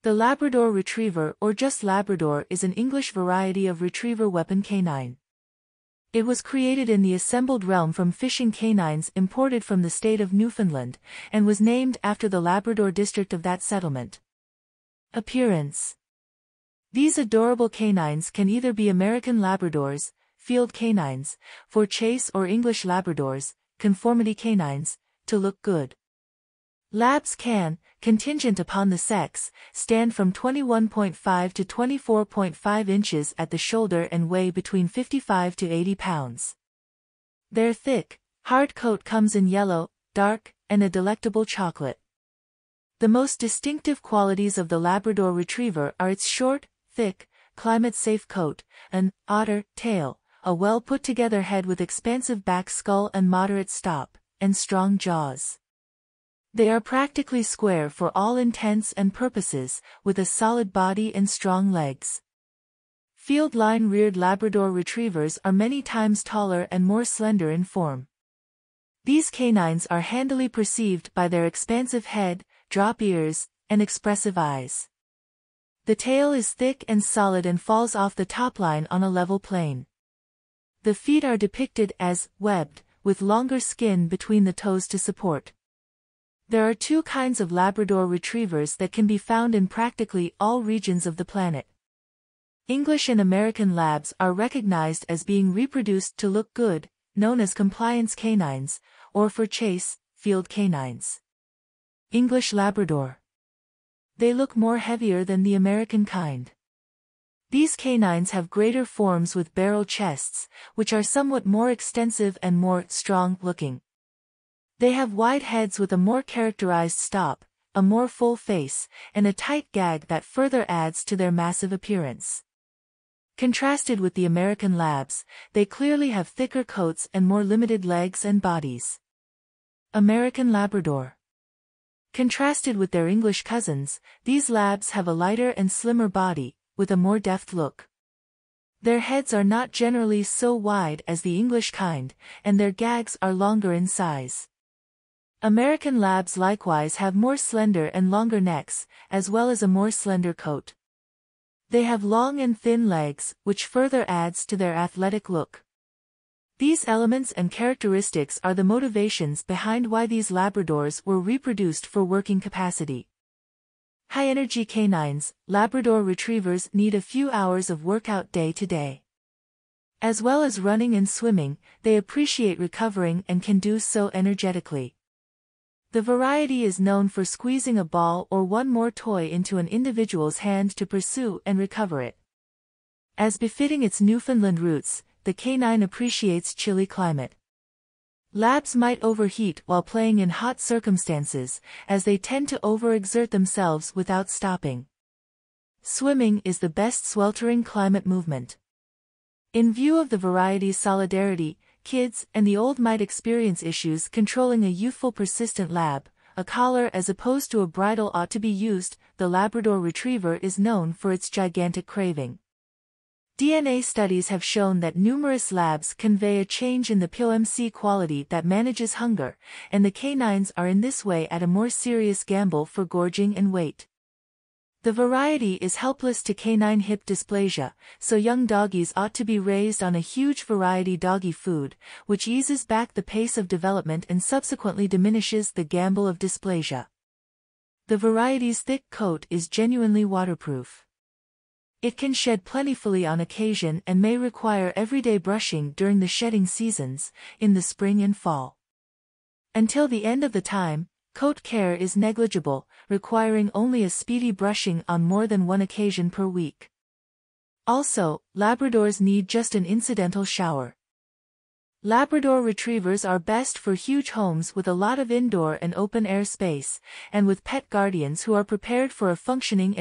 The Labrador Retriever, or just Labrador, is an English variety of retriever weapon canine. It was created in the assembled realm from fishing canines imported from the state of Newfoundland, and was named after the Labrador district of that settlement. Appearance. These adorable canines can either be American Labradors, field canines, for chase, or English Labradors, conformity canines, to look good. Labs can, contingent upon the sex, stand from 21.5 to 24.5 inches at the shoulder and weigh between 55 to 80 pounds. Their thick, hard coat comes in yellow, dark, and a delectable chocolate. The most distinctive qualities of the Labrador Retriever are its short, thick, climate-safe coat, an otter tail, a well-put-together head with expansive back skull and moderate stop, and strong jaws. They are practically square for all intents and purposes, with a solid body and strong legs. Field line-reared Labrador Retrievers are many times taller and more slender in form. These canines are handily perceived by their expansive head, drop ears, and expressive eyes. The tail is thick and solid and falls off the top line on a level plane. The feet are depicted as webbed, with longer skin between the toes to support. There are two kinds of Labrador Retrievers that can be found in practically all regions of the planet. English and American Labs are recognized as being reproduced to look good, known as compliance canines, or for chase, field canines. English Labrador. They look more heavier than the American kind. These canines have greater forms with barrel chests, which are somewhat more extensive and more strong-looking. They have wide heads with a more characterized stop, a more full face, and a tight gag that further adds to their massive appearance. Contrasted with the American Labs, they clearly have thicker coats and more limited legs and bodies. American Labrador. Contrasted with their English cousins, these Labs have a lighter and slimmer body, with a more deft look. Their heads are not generally so wide as the English kind, and their gags are longer in size. American Labs likewise have more slender and longer necks, as well as a more slender coat. They have long and thin legs, which further adds to their athletic look. These elements and characteristics are the motivations behind why these Labradors were reproduced for working capacity. High-energy canines, Labrador Retrievers need a few hours of workout day to day. As well as running and swimming, they appreciate recovering and can do so energetically. The variety is known for squeezing a ball or one more toy into an individual's hand to pursue and recover it. As befitting its Newfoundland roots, the canine appreciates chilly climate. Labs might overheat while playing in hot circumstances, as they tend to overexert themselves without stopping. Swimming is the best sweltering climate movement. In view of the variety's solidarity, kids and the old might experience issues controlling a youthful persistent lab. A collar as opposed to a bridle ought to be used. The Labrador Retriever is known for its gigantic craving. DNA studies have shown that numerous labs convey a change in the POMC quality that manages hunger, and the canines are in this way at a more serious gamble for gorging and weight. The variety is helpless to canine hip dysplasia, so young doggies ought to be raised on a huge variety doggy food, which eases back the pace of development and subsequently diminishes the gamble of dysplasia. The variety's thick coat is genuinely waterproof. It can shed plentifully on occasion and may require everyday brushing during the shedding seasons, in the spring and fall. Until the end of the time, coat care is negligible, requiring only a speedy brushing on more than one occasion per week. Also, Labradors need just an incidental shower. Labrador Retrievers are best for huge homes with a lot of indoor and open-air space, and with pet guardians who are prepared for a functioning